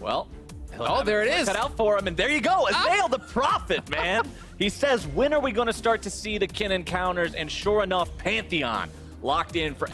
Well, oh, there it is. Cut out for him, and there you go. Azale the Prophet, man. He says, when are we going to start to see the kin encounters? And sure enough, Pantheon locked in for...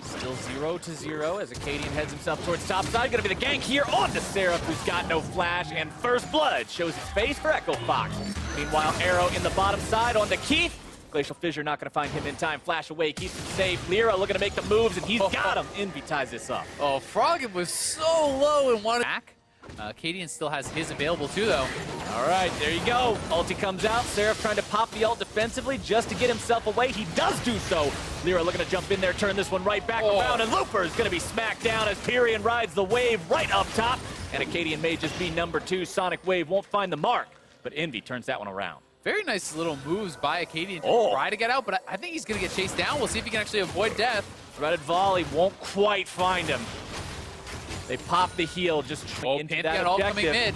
Still 0-0 as Acadian heads himself towards top side. Gonna be the gank here on to Seraph, who's got no flash, and First Blood shows his face for Echo Fox. Meanwhile, Arrow in the bottom side onto Keith. Glacial Fissure not gonna find him in time. Flash away, keeps him safe. Lyra looking to make the moves, and he's got him. Envy ties this up. Oh, Froggen was so low and wanted back. Acadian still has his available too, though. All right, there you go. Ulti comes out. Seraph trying to pop the ult defensively just to get himself away. He does do so. Lyra looking to jump in there, turn this one right back around, and Looper is going to be smacked down as Pyrian rides the wave right up top. And Acadian may just be number 2. Sonic Wave won't find the mark, but Envy turns that one around. Very nice little moves by Acadian to try to get out, but I think he's going to get chased down. We'll see if he can actually avoid death. Threaded volley won't quite find him. They pop the heal just into that objective. Mid.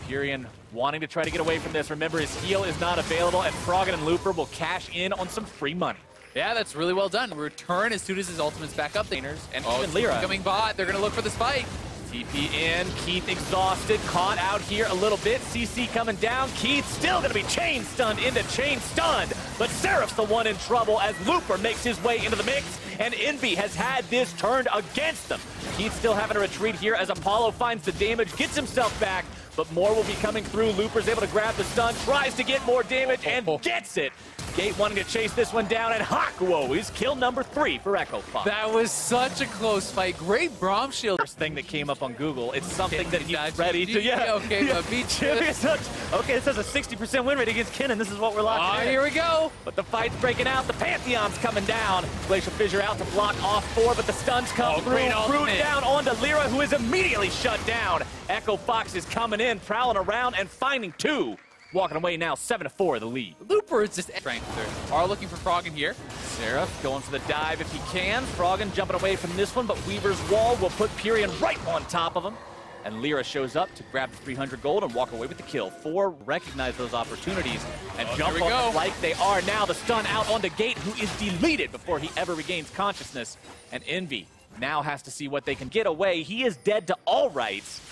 Pyrian wanting to try to get away from this. Remember, his heal is not available, and Froggen and Looper will cash in on some free money. Yeah, that's really well done. Return as soon as his ultimate's back up. And even Lyra. Coming bot, they're going to look for the spike. TP in, Keith exhausted, caught out here a little bit. CC coming down, Keith still gonna be chain stunned into chain stunned. But Seraph's the one in trouble as Looper makes his way into the mix, and Envy has had this turned against them. Keith still having to retreat here as Apollo finds the damage, gets himself back, but more will be coming through. Looper's able to grab the stun, tries to get more damage, and gets it. Gate wanting to chase this one down, and Hakuo is kill number 3 for Echo Fox. That was such a close fight. Great Braum shield. First thing that came up on Google, it's something that he's ready to, Okay, beat okay, it says a 60% win rate against Kennen. This is what we're locking in. Here we go. But the fight's breaking out. The Pantheon's coming down. Glacial Fissure out to block off 4, but the stuns come through. Root down onto Lyra, who is immediately shut down. Echo Fox is coming in, prowling around, and finding 2. Walking away now, 7-4 the lead. Looper is just strength. Are looking for Froggen here. Seraph going for the dive if he can. Froggen jumping away from this one, but Weaver's wall will put Pyrian right on top of him. And Lyra shows up to grab the 300 gold and walk away with the kill. 4 recognize those opportunities and jump on like they are now. The stun out onto Gate, who is deleted before he ever regains consciousness. And Envy now has to see what they can get away. He is dead to all rights.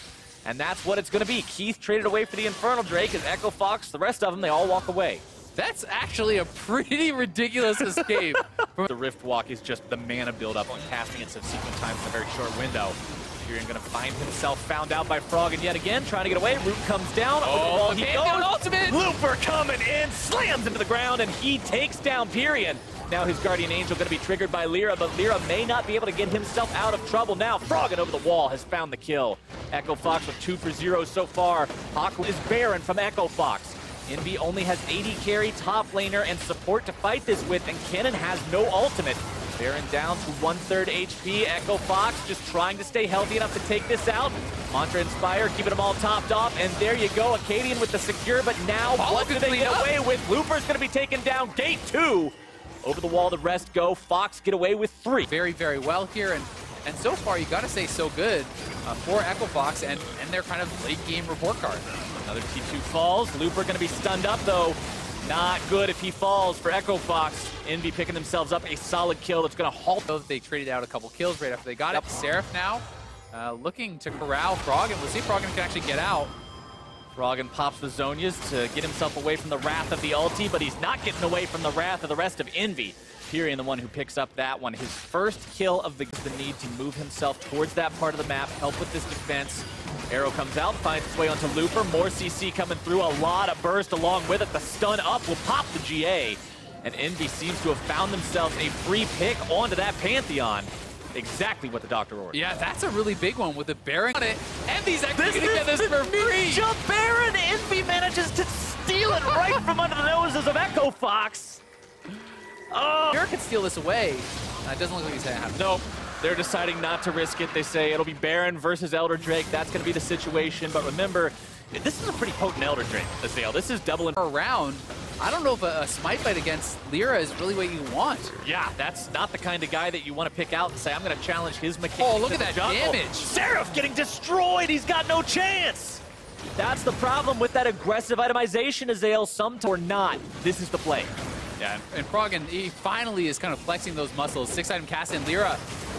And that's what it's going to be. Keith traded away for the Infernal Drake as Echo Fox, the rest of them, they all walk away. That's actually a pretty ridiculous escape. The Rift Walk is just the mana buildup on casting it subsequent times in a very short window. Pyrian going to find himself found out by Froggen yet again, trying to get away. Root comes down. Oh, he goes. Ultimate. Looper coming in, slams into the ground, and he takes down Pyrian. Now his Guardian Angel going to be triggered by Lyra, but Lyra may not be able to get himself out of trouble now. Froggen over the wall has found the kill. Echo Fox with 2 for 0 so far. Hawk is barren from Echo Fox. Envy only has 80 carry, top laner, and support to fight this with, and Kennen has no ultimate. Baron down to 1/3 HP. Echo Fox just trying to stay healthy enough to take this out. Mantra Inspire, keeping them all topped off, and there you go. Acadian with the secure, but now what do they get away with? Looper's going to be taken down. Gate 2. Over the wall, the rest go. Fox get away with 3. Very, very well here, and so far, you got to say so good for Echo Fox and their kind of late-game report card. Another T2 falls. Looper going to be stunned up, though. Not good if he falls for Echo Fox. Envy picking themselves up a solid kill that's going to halt. They traded out a couple kills right after they got it. Seraph now looking to corral Froggen. We'll see if Froggen can actually get out. Froggen pops the Zonias to get himself away from the wrath of the ulti, but he's not getting away from the wrath of the rest of Envy. Pyrian the one who picks up that one. His first kill of the need to move himself towards that part of the map, help with this defense. Arrow comes out, finds its way onto Looper. More CC coming through, a lot of burst along with it. The stun up will pop the GA. And Envy seems to have found themselves a free pick onto that Pantheon. Exactly what the Doctor ordered. Yeah, that's a really big one with the Baron on it. Envy's actually going to get this for free. Jump Baron! Envy manages to steal it right from under the noses of Echo Fox. Oh! Baron can steal this away. It doesn't look like he's going to happen. Nope. They're deciding not to risk it. They say it'll be Baron versus Elder Drake. That's going to be the situation. But remember, this is a pretty potent Elder Drake, Azale. This is doubling around. I don't know if a smite fight against Lyra is really what you want. Yeah, that's not the kind of guy that you want to pick out and say, I'm going to challenge his mechanics. Oh, look at that damage. Seraph getting destroyed. He's got no chance. That's the problem with that aggressive itemization, Azale. Sometimes or not, this is the play. Yeah, and Froggen, he finally is kind of flexing those muscles. 6-item cast in. Lyra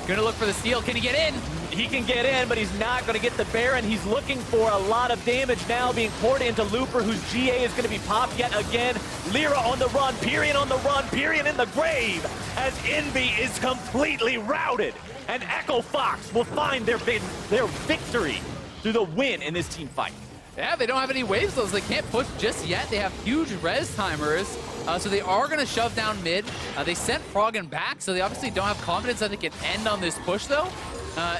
Gonna look for the steal. Can he get in? He can get in, but he's not going to get the Baron. He's looking for a lot of damage now being poured into Looper, whose GA is going to be popped yet again. Lyra on the run, Pyrion on the run, Pyrion in the grave as Envy is completely routed. And Echo Fox will find their victory through the win in this team fight. Yeah, they don't have any waves, though, so they can't push just yet. They have huge res timers, so they are going to shove down mid. They sent Froggen back, so they obviously don't have confidence that they can end on this push, though.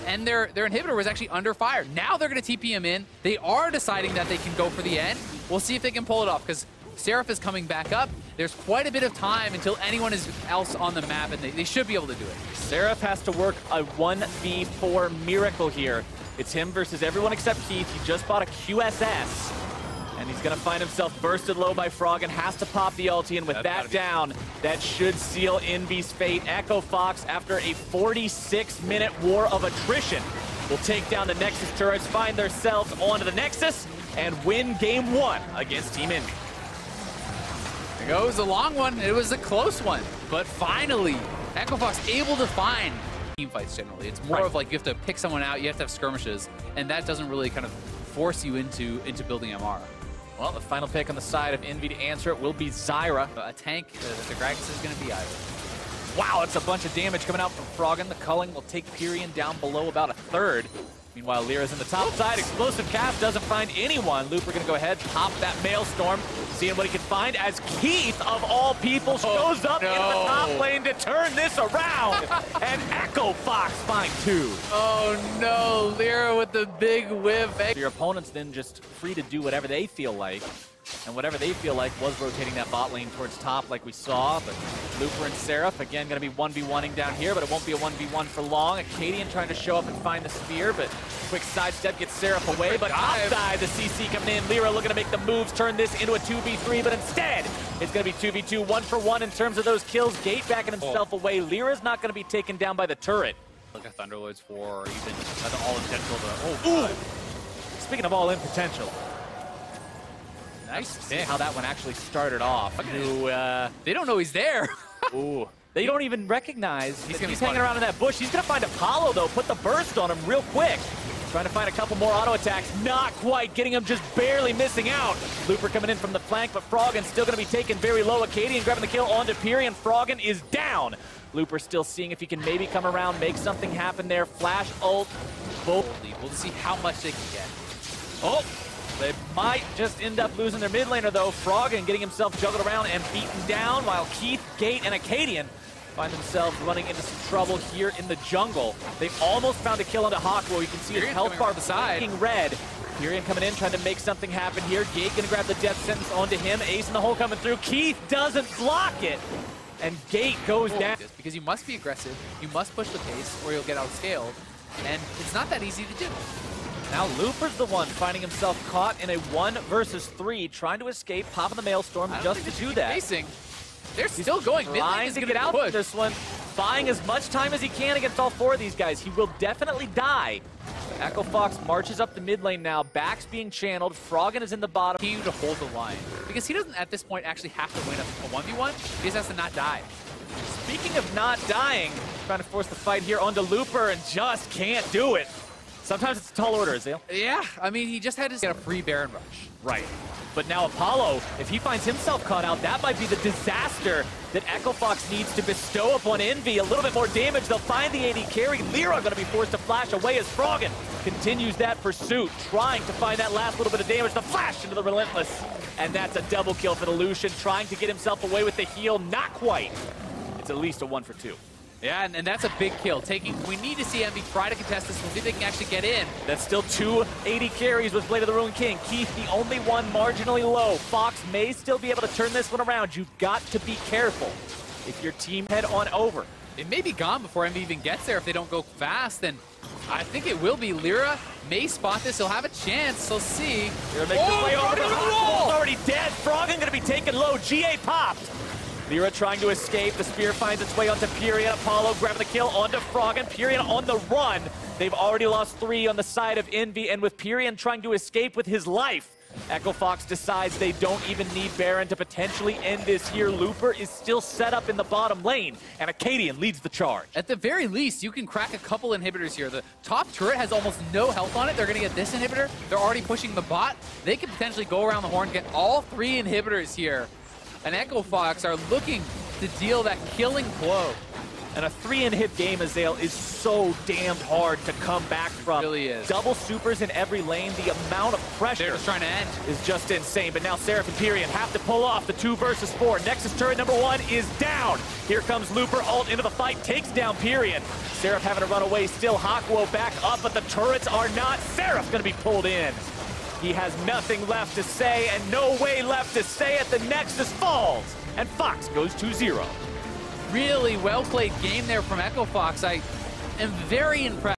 And their inhibitor was actually under fire. Now they're going to TP him in. They are deciding that they can go for the end. We'll see if they can pull it off, because Seraph is coming back up. There's quite a bit of time until anyone else on the map, and they should be able to do it. Seraph has to work a 1v4 miracle here. It's him versus everyone except Keith. He just bought a QSS, and he's going to find himself bursted low by Froggen. Has to pop the ulti, and with that down, that should seal Envy's fate. Echo Fox, after a 46-minute war of attrition, will take down the Nexus turrets, find themselves onto the Nexus, and win Game 1 against Team Envy. There goes a long one. It was a close one, but finally, Echo Fox able to find team fights generally. It's more of like you have to pick someone out, you have to have skirmishes, and that doesn't really kind of force you into building MR. Well, the final pick on the side of Envy to answer it will be Zyra. A tank, the Gragas is going to be either. Wow, it's a bunch of damage coming out from Froggen. The culling will take Pyrion down below about a third. Meanwhile, Lyra's in the top side. Explosive cast doesn't find anyone. Looper gonna go ahead, pop that Maelstrom, seeing what he can find as Keith, of all people, shows up in the top lane to turn this around. And Echo Fox find 2. Oh no, Lyra with the big whip. Your opponent's then just free to do whatever they feel like. And whatever they feel like was rotating that bot lane towards top like we saw. But Looper and Seraph, again, going to be 1v1ing down here, but it won't be a 1v1 for long. Acadian trying to show up and find the spear, but quick sidestep gets Seraph away. But outside, the CC coming in. Lyra looking to make the moves, turn this into a 2v3, but instead, it's going to be 2v2, 1-for-1 in terms of those kills. Gate backing himself away. Lyra's not going to be taken down by the turret. Look at Thunderlords for even the all potential. Speaking of all in potential. Nice. See how that one actually started off. They don't know he's there. Ooh. They don't even recognize he's hanging around in that bush. He's going to find Apollo, though, put the burst on him real quick. Trying to find a couple more auto attacks. Not quite getting him, just barely missing out. Looper coming in from the flank, but Froggen still going to be taken very low. Acadian grabbing the kill onto Pyrion. Froggen is down. Looper still seeing if he can maybe come around, make something happen there. Flash ult. We'll see how much they can get. Oh! They might just end up losing their mid laner, though. Froggen getting himself juggled around and beaten down, while Keith, Gate, and Acadian find themselves running into some trouble here in the jungle. They almost found a kill onto Hawkwell. You can see his health bar blinking red. Pyrion coming in, trying to make something happen here. Gate gonna grab the death sentence onto him. Ace in the hole coming through. Keith doesn't block it. And Gate goes down. Because you must be aggressive, you must push the pace, or you'll get outscaled. And it's not that easy to do. Now Looper's the one finding himself caught in a 1 versus 3, trying to escape, popping the Maelstrom just to do that. They're still going. Trying to get out of this one, buying as much time as he can against all 4 of these guys. He will definitely die. Echo Fox marches up the mid lane now. Back's being channeled. Froggen is in the bottom. Continue to hold the line. Because he doesn't, at this point, actually have to win a 1v1. He just has to not die. Speaking of not dying, trying to force the fight here onto Looper and just can't do it. Sometimes it's a tall order, Azale. Yeah, I mean, he just had to get a free Baron Rush. Right. But now Apollo, if he finds himself caught out, that might be the disaster that Echo Fox needs to bestow upon Envy. A little bit more damage. They'll find the AD carry. Lyra going to be forced to flash away as Froggen continues that pursuit, trying to find that last little bit of damage. The flash into the Relentless. And that's a double kill for the Lucian, trying to get himself away with the heal. Not quite. It's at least a 1 for 2. Yeah, and that's a big kill. We need to see Envy try to contest this. We'll see if they can actually get in. That's still 2 AD carries with Blade of the Ruined King. Keith, the only one marginally low. Fox may still be able to turn this one around. You've got to be careful if your team head on over. It may be gone before Envy even gets there if they don't go fast, and I think it will be. Lyra may spot this. He'll have a chance. He'll see. Lyra makes his way over to the wall. Already dead. Froggen going to be taken low. GA popped. Lyra trying to escape. The spear finds its way onto Pyrion. Apollo grabbing the kill onto Froggen. Pyrion on the run. They've already lost 3 on the side of Envy, and with Pyrion trying to escape with his life, Echo Fox decides they don't even need Baron to potentially end this here. Looper is still set up in the bottom lane, and Acadian leads the charge. At the very least, you can crack a couple inhibitors here. The top turret has almost no health on it. They're going to get this inhibitor. They're already pushing the bot. They can potentially go around the horn, get all 3 inhibitors here. And Echo Fox are looking to deal that killing blow. And a 3-inhib game, Azael, is so damned hard to come back from. It really is. Double supers in every lane. The amount of pressure They're just trying to end. is just insane. But now Seraph and Pyrion have to pull off the 2 versus 4. Nexus turret number 1 is down. Here comes Looper, ult into the fight, takes down Pyrion. Seraph having to run away still. Hakuo back up, but the turrets are not. Seraph's going to be pulled in. He has nothing left to say and no way left to say it. The Nexus falls, and Fox goes 2-0. Really well-played game there from Echo Fox. I am very impressed.